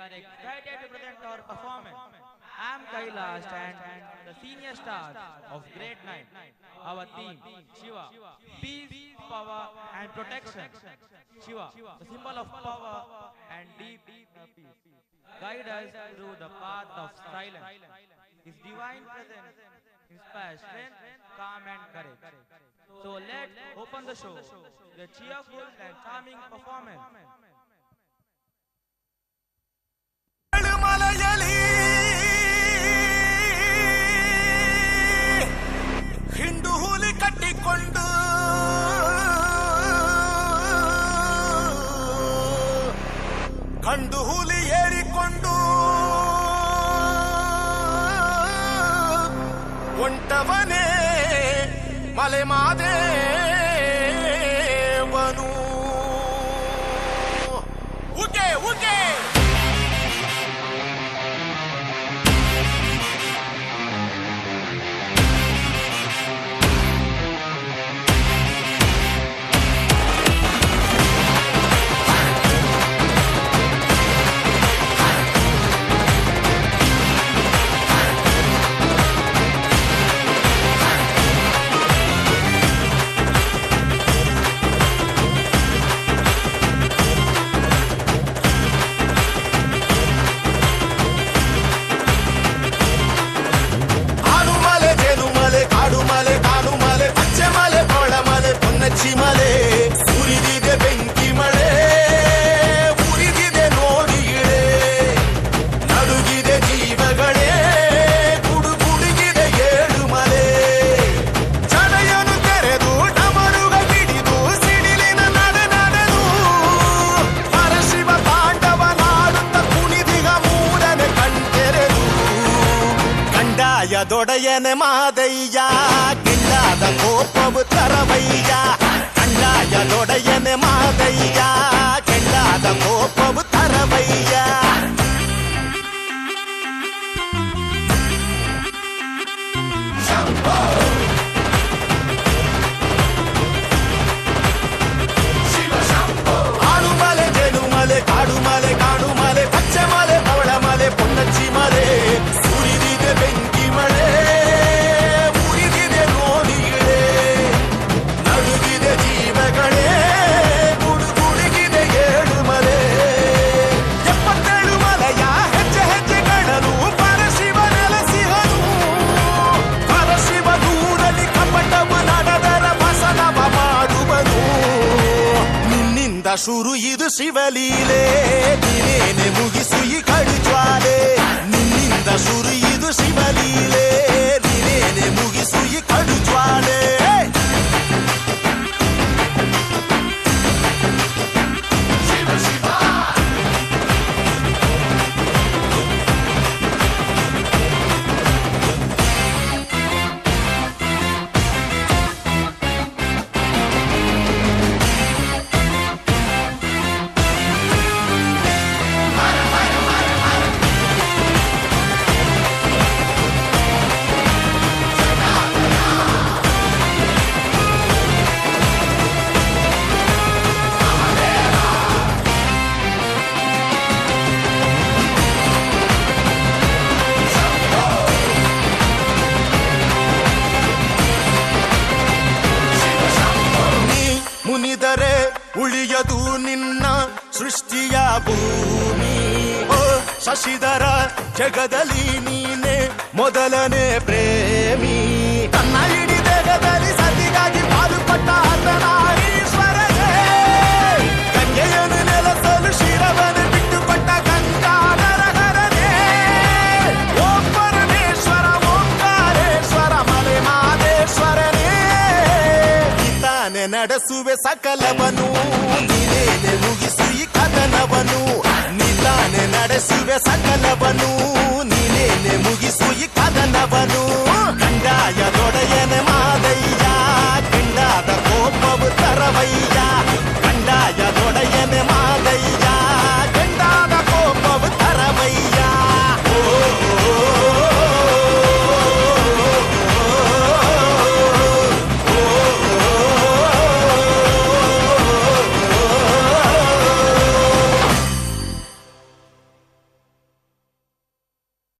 excited to present our performance. I am Kailash and the senior stars of Grade 9. Our theme, Shiva, peace, power and protection. Shiva, the symbol of power and deep peace. Guide us through the path of silence. His divine presence inspires strength, calm and courage. So let's open the show with a cheerful and charming performance. ಮಲಯಲಿ ಹಿಂಡು ಹುಲಿ ಕಟ್ಟಿಕೊಂಡು ಗಂಡು ಹುಲಿ ಏರಿಕೊಂಡು ಒಂಟವನೇ ಮಲೆ ಮಾದೇವನು ಉಗೆ ಉಗೆ ಮಲೆ ಉರಿದಿದೆ ಬೆಂಕಿ ಮಳೆ ಉರಿದಿದೆ ನೋಡಿಗಳೇ ನಡುಗಿದೆ ಜೀವಗಳೇ ಗುಡುಗುಡುಗಿದೆ ಏಳು ಮಲೆ ಜಡೆಯನ್ನು ತೆರೆದು ಡಮರುಗ ಹಿಡಿದು ಸಿಡಿಲಿನ ನಡೆದು ಪರಶಿವ ತಾಂಡವನಾಡುತ್ತ ಕುಣಿದಿಗ ಮೂರನೆ ಕಣ್ತೆರೆದು ಕಂಡಾಯದೊಡೆಯನೆ ಮಾದಯ್ಯ ಗಿಲ್ಲಾದ ಕೋಪವು ತರವಯ್ಯ ಕಂಡಾಯದೊಡೆಯನೆ ಮಾದಯ್ಯ ಕೆಂಡಾದ ಕೋಪವು ತರವಯ್ಯ ಆಡುಮಲೆ ಜೇನುಮಲೆ ಕಾಡುಮಲೆ ಕಾಡುಮಲೆ ಪಚ್ಚೆ ಮಲೆ ಪವಳ ಮಲೆ ಪೊನ್ನಚ್ಚಿ ಮಲೆ ಉರಿದಿದೆ ಬೆಂಕಿ ಮಳೆ ಉರಿದಿದೆ ನೋಡಿಗಳೇ ನಡುಗಿದೆ ಜೀವಗಳೇ ಗುಡುಗುಡುಗಿದೆ ಏಳು ಮಲೆ 77 ಮಲೆಯ ಹೆಜ್ಜೆ ಹೆಜ್ಜೆಗಳನು ಪರಶಿವ ನೆಲೆಸಿಹನು ಪರಶಿವ ದೂರಲಿ ಕಪಟವ ನಡೆದರ ಬಸನವ ಮಾಡುವನು ನಿನ್ನಿಂದ ಶುರು ಇದು ಶಿವಲೀಲೆ ನೀನೇನೆ ಮುಗಿಸು ಈ ಕಡು ಜ್ವಾಲೆ ನಿನ್ನಿಂದ ಶುರು ಇದು ಶಿವಲೀಲೆ ನೀನೇನೆ ಮುಗಿಸು ಈ ಕಡು ಜ್ವಾಲೆ ಮುನಿದರೆ ಉಳಿಯದು ನಿನ್ನ ಸೃಷ್ಟಿಯ ಭೂಮಿ ಓ ಶಶಿಧರ ಜಗದಲ್ಲಿ ನೀನೆ ಮೊದಲನೇ ಪ್ರೇಮಿ ತನ್ನ ಇಡೀ ದೇಹದಲ್ಲಿ ಸತಿಗಾಗಿ ಪಾಲುಪಟ್ಟ ಅರ್ಧನಾರೀಶ್ವರನೇ ಗಂಗೆಯನ್ನು ನೆಲೆಸಲು ಶಿರವನ್ನು ಬಿಟ್ಟುಕೊಟ್ಟ ಗಂಗಾಧರನೇ ಓ ಪರಮೇಶ್ವರ ಓಂಕಾರೇಶ್ವರ ಮಲೆ ಮಾದೇಶ್ವರನೇ ನಡೆಸುವೆ ಸಕಲವನು ನೀನೇನೆ ಮುಗಿಸು ಈ ಕದನವನು ನಿಲ್ಲಾನೆ ನಡೆಸುವೆ ಸಕಲವನು ನೀನೇನೆ ಮುಗಿಸು ಈ ಕದನವನು ಕಂಡಾಯದೊಡೆಯನೆ ಮಾದಯ್ಯ ಕೆಂಡಾದ ಕೋಪವು ತರವಯ್ಯ